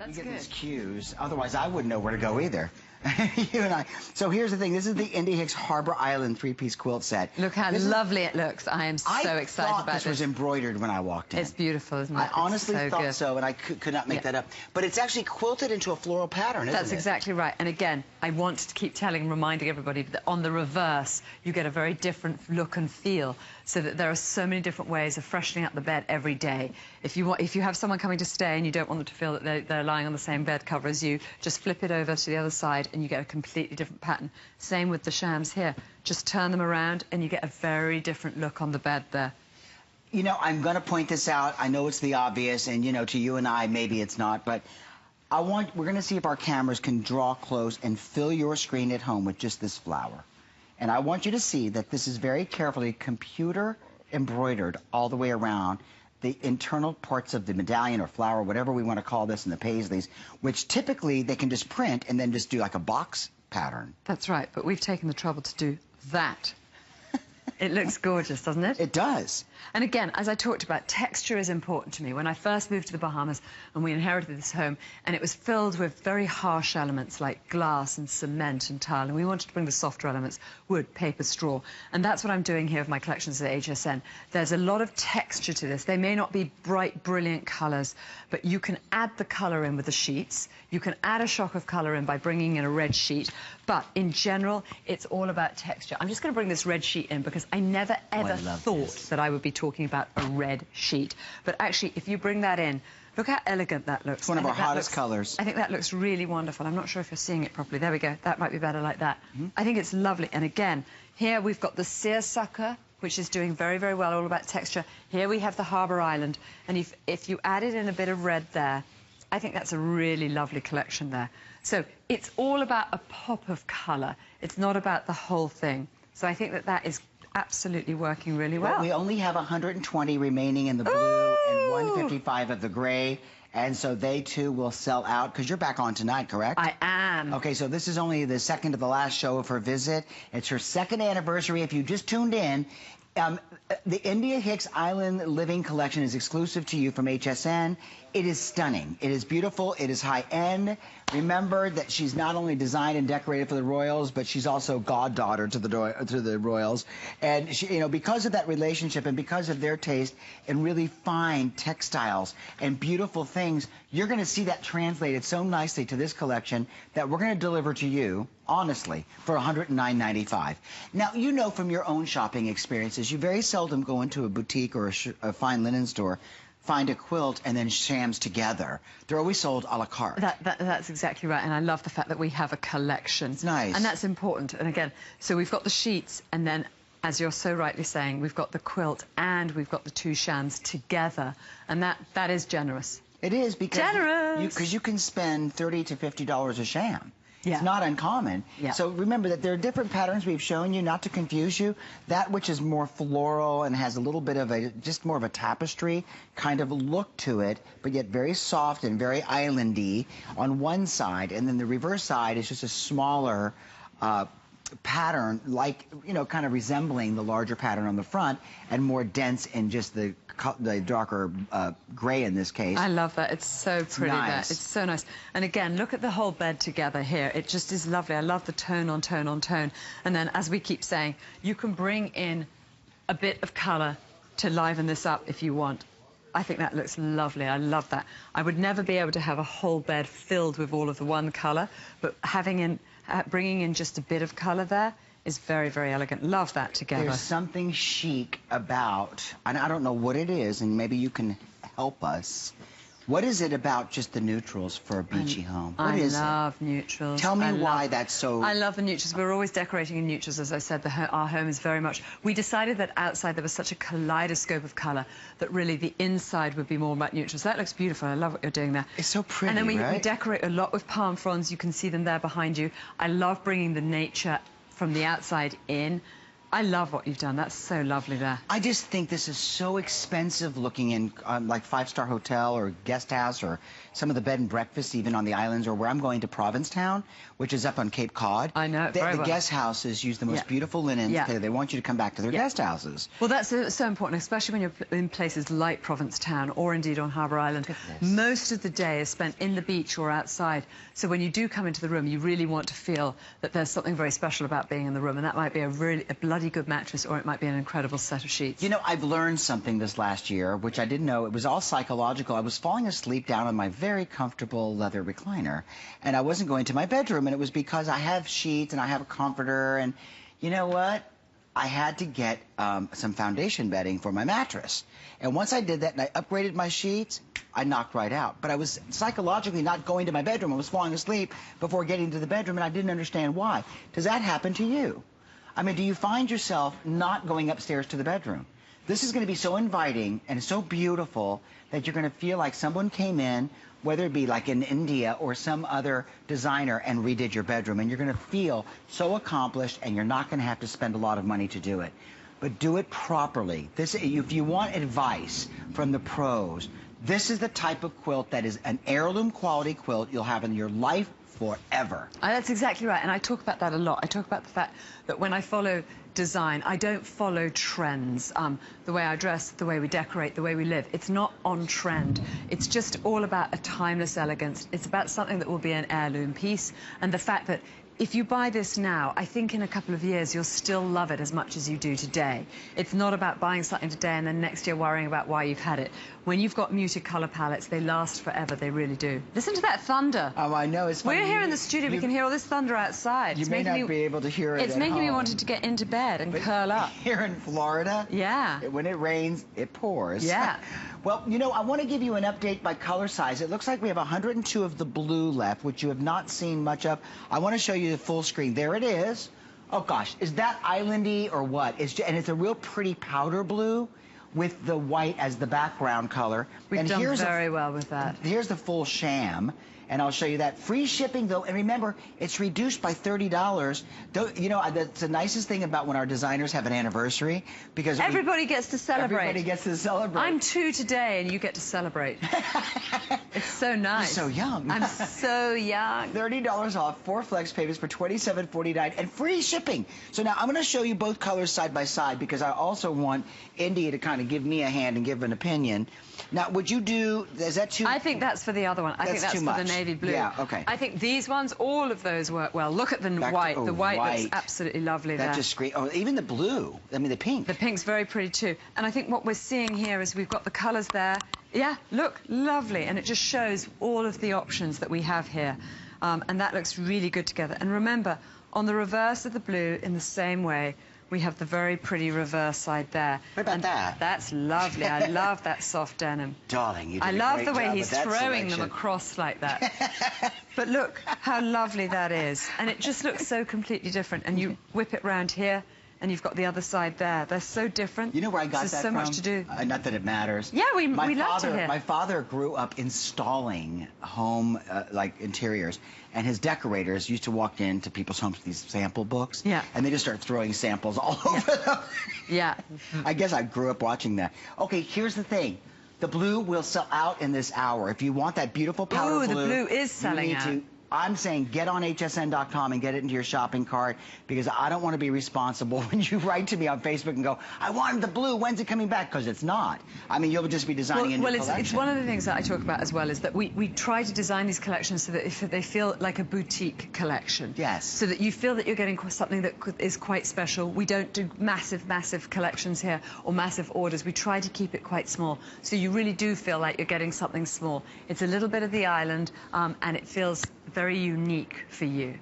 That's We get good. these cues, otherwise I wouldn't know where to go either. You and I. So here's the thing. This is the Hicks Harbour Island 3-piece quilt set. Look how lovely it looks. I am so excited about this was embroidered when I walked in. It's beautiful, isn't it? I honestly so thought good. so, and I could not make that up. But it's actually quilted into a floral pattern, isn't it? That's exactly right. And again, I want to keep reminding everybody that on the reverse, you get a very different look and feel, so that there are so many different ways of freshening up the bed every day. If you have someone coming to stay and you don't want them to feel that they're lying on the same bed cover as you, just flip it over to the other side and you get a completely different pattern. Same with the shams here. Just turn them around and you get a very different look on the bed there. You know, I'm going to point this out. I know it's the obvious, and, you know, to you and I, maybe it's not, but we're going to see if our cameras can draw close and fill your screen at home with just this flower. And I want you to see that this is very carefully computer embroidered all the way around the internal parts of the medallion or flower, whatever we want to call this, in the paisleys, which typically they can just print and then just do like a box pattern. That's right, but we've taken the trouble to do that. It looks gorgeous, doesn't it? It does. And again, as I talked about, texture is important to me. When I first moved to the Bahamas and we inherited this home, and it was filled with very harsh elements like glass and cement and tile, and we wanted to bring the softer elements, wood, paper, straw. And that's what I'm doing here with my collections at HSN. There's a lot of texture to this. They may not be bright, brilliant colours, but you can add the colour in with the sheets. You can add a shock of colour in by bringing in a red sheet. But in general, it's all about texture. I'm just going to bring this red sheet in because I never, ever thought that I would be talking about a red sheet. But actually, if you bring that in, look how elegant that looks. It's one of our hottest colours. I think that looks really wonderful. I'm not sure if you're seeing it properly. There we go. That might be better like that. I think it's lovely. And again, here we've got the seersucker, which is doing very, very well, all about texture. Here we have the Harbour Island. And if you added in a bit of red there, I think that's a really lovely collection there. So it's all about a pop of colour. It's not about the whole thing. So I think that that is absolutely working really well. We only have 120 remaining in the blue and 155 of the gray. And so they, too, will sell out, because you're back on tonight, correct? I am. Okay, so this is only the second to the last show of her visit. It's her second anniversary. If you just tuned in, the Hicks Island Living Collection is exclusive to you from HSN. It is stunning. It is beautiful. It is high-end. Remember that she's not only designed and decorated for the royals, but she's also goddaughter to the royals. And she, you know, because of that relationship and because of their taste in really fine textiles and beautiful things, you're going to see that translated so nicely to this collection that we're going to deliver to you, honestly, for $109.95. Now, you know from your own shopping experiences, you very seldom go into a boutique or a fine linen store, find a quilt, and then shams together. They're always sold a la carte. That's exactly right, and I love the fact that we have a collection. It's nice. And that's important. And again, so we've got the sheets, and then, as you're so rightly saying, we've got the quilt and we've got the two shams together, and that is generous. It is, because generous. You can spend $30 to $50 a sham. Yeah. It's not uncommon. Yeah. So remember that there are different patterns we've shown you, not to confuse you. That which is more floral and has a little bit of just more of a tapestry kind of look to it, but yet very soft and very islandy on one side, and then the reverse side is just a smaller pattern, like, you know, kind of resembling the larger pattern on the front, and more dense in just the darker gray in this case. I love that. It's so pretty nice. there. It's so nice. And again, look at the whole bed together here. It just is lovely. I love the tone on tone on tone. And then, as we keep saying, you can bring in a bit of colour to liven this up if you want. I think that looks lovely. I love that. I would never be able to have a whole bed filled with all of the one colour, but bringing in just a bit of colour there is very, very elegant. Love that together. There's something chic about, and I don't know what it is, and maybe you can help us. What is it about just the neutrals for a beachy home? What is it? I love neutrals. Tell me why that's so... I love the neutrals. We're always decorating in neutrals, as I said. Our home is very much... We decided that outside there was such a kaleidoscope of colour that really the inside would be more about neutrals. That looks beautiful. I love what you're doing there. It's so pretty, and then we right? We decorate a lot with palm fronds. You can see them there behind you. I love bringing the nature from the outside in. I love what you've done. That's so lovely there. I just think this is so expensive looking in like five-star hotel or guest house or some of the bed and breakfasts even on the islands, or where I'm going to Provincetown, which is up on Cape Cod. I know it very The well. guest houses use the most beautiful linens. They want you to come back to their guest houses. Well, that's so important, especially when you're in places like Provincetown or indeed on Harbour Island. Most of the day is spent in the beach or outside. So when you do come into the room, you really want to feel that there's something very special about being in the room, and that might be a bloody good mattress, or it might be an incredible set of sheets. You know, I've learned something this last year, which I didn't know. It was all psychological. I was falling asleep down on my very comfortable leather recliner, and I wasn't going to my bedroom, and it was because I have sheets and I have a comforter, and you know what? I had to get some foundation bedding for my mattress. And once I did that and I upgraded my sheets, I knocked right out. But I was psychologically not going to my bedroom. I was falling asleep before getting to the bedroom, and I didn't understand why. Does that happen to you? I mean, do you find yourself not going upstairs to the bedroom? This is going to be so inviting and so beautiful that you're going to feel like someone came in, whether it be like in India or some other designer, and redid your bedroom. And you're going to feel so accomplished, and you're not going to have to spend a lot of money to do it. But do it properly. If you want advice from the pros, this is the type of quilt that is an heirloom quality quilt you'll have in your life forever. That's exactly right, and I talk about that a lot. I talk about the fact that when I follow design, I don't follow trends. The way I dress, the way we decorate, the way we live, it's not on trend. It's just all about a timeless elegance. It's about something that will be an heirloom piece, and the fact that if you buy this now, I think in a couple of years you'll still love it as much as you do today. It's not about buying something today and then next year worrying about why you've had it. When you've got muted colour palettes, they last forever. They really do. Listen to that thunder. Oh, I know. It's funny. We're here in the studio. We can hear all this thunder outside. You may not be able to hear it. It's making me wanted to get into bed and curl up. Here in Florida, when it rains, it pours. Yeah. Well, you know, I want to give you an update by color size. It looks like we have 102 of the blue left, which you have not seen much of. I want to show you the full screen. There it is. Oh, gosh. Is that islandy or what? And it's a real pretty powder blue with the white as the background color. We've done very well with that. Here's the full sham. And I'll show you that. Free shipping, though, and remember, it's reduced by $30. You know, that's the nicest thing about when our designers have an anniversary, because everybody gets to celebrate. Everybody gets to celebrate. I'm 2 today, and you get to celebrate. It's so nice. You're so young. I'm so young. $30 off, 4 flex payments for $27.49, and free shipping. So now I'm going to show you both colors side by side, because I also want India to kind of give me a hand and give an opinion. Now, would you do? Is that too? I think that's for the other one. I think that's too for much. the navy blue. Yeah, okay. I think these ones, all of those work well. Look at the white. The white looks absolutely lovely there. That just screams. Oh, even the blue. I mean, the pink. The pink's very pretty too. And I think what we're seeing here is we've got the colours there. Yeah, look, lovely. And it just shows all of the options that we have here. And that looks really good together. And remember, on the reverse of the blue, in the same way, we have the very pretty reverse side there. What about that? That's lovely. I love that soft denim. Darling, you did I a love great the way job he's with that throwing selection. them across like that. But look how lovely that is. And it just looks so completely different. And you whip it round here, and you've got the other side there. They're so different. You know where I got There's that so from? much to do. Not that it matters. Yeah, we love to hear. My father grew up installing home, like, interiors, and his decorators used to walk into people's homes with these sample books. Yeah. And they just start throwing samples all over them. Yeah. I guess I grew up watching that. Okay, here's the thing. The blue will sell out in this hour. If you want that beautiful powder blue, the blue is selling out. I'm saying get on hsn.com and get it into your shopping cart, because I don't want to be responsible when you write to me on Facebook and go, I wanted the blue, when's it coming back? Because it's not. I mean, you'll just be designing a new collection. It's one of the things that I talk about as well, is that we try to design these collections so that if they feel like a boutique collection. Yes. So that you feel that you're getting something that is quite special. We don't do massive collections here or massive orders. We try to keep it quite small. So you really do feel like you're getting something small. It's a little bit of the island, and it feels very unique for you.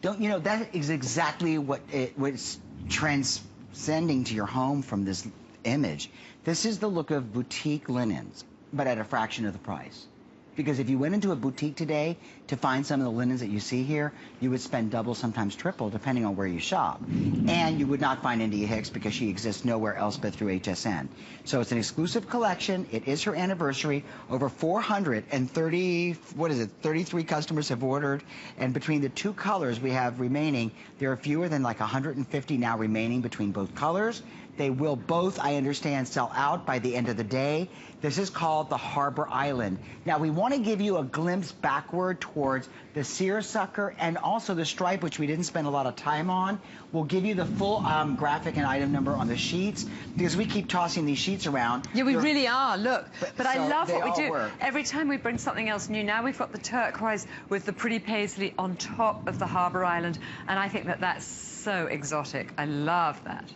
Don't you know, that is exactly what's transcending to your home from this image. This is the look of boutique linens, but at a fraction of the price. Because if you went into a boutique today to find some of the linens that you see here, you would spend double, sometimes triple, depending on where you shop. And you would not find India Hicks because she exists nowhere else but through HSN. So it's an exclusive collection. It is her anniversary. Over 33 customers have ordered. And between the two colors we have remaining, there are fewer than like 150 now remaining between both colors. They will both, I understand, sell out by the end of the day. This is called the Harbor Island. Now, we want to give you a glimpse backward towards the seersucker and also the stripe, which we didn't spend a lot of time on. We'll give you the full graphic and item number on the sheets because we keep tossing these sheets around. Yeah, we really are, look. But I so love what we do. Work. Every time we bring something else new, now we've got the turquoise with the pretty paisley on top of the Harbor Island, and I think that that's so exotic. I love that.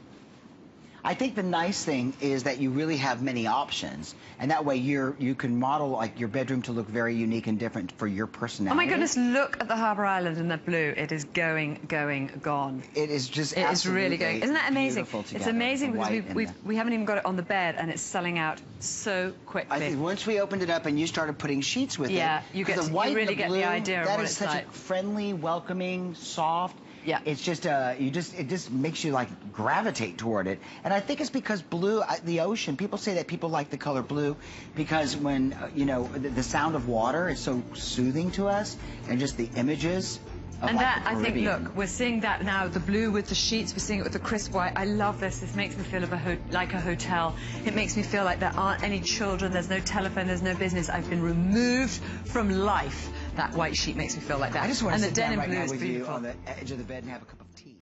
I think the nice thing is that you really have many options, and that way you can model like your bedroom to look very unique and different for your personality. Oh my goodness, look at the Harbor Island in the blue. It is going, gone. It is just It is really going. Isn't that amazing? Together, it's amazing because we haven't even got it on the bed and it's selling out so quickly. I think once we opened it up and you started putting sheets with you really get the idea of that what is it's such like. a friendly, welcoming, soft. Yeah. It's just it just makes you like gravitate toward it. And I think it's because blue, the ocean, people say that people like the color blue because when, you know, the sound of water is so soothing to us and just the images of and like that, the I think, Caribbean. look, we're seeing that now, the blue with the sheets, we're seeing it with the crisp white. I love this. This makes me feel like a hotel. It makes me feel like there aren't any children, there's no telephone, there's no business. I've been removed from life. That white sheet makes me feel like that. I just want to sit down right now with you beautiful. on the edge of the bed and have a cup of tea.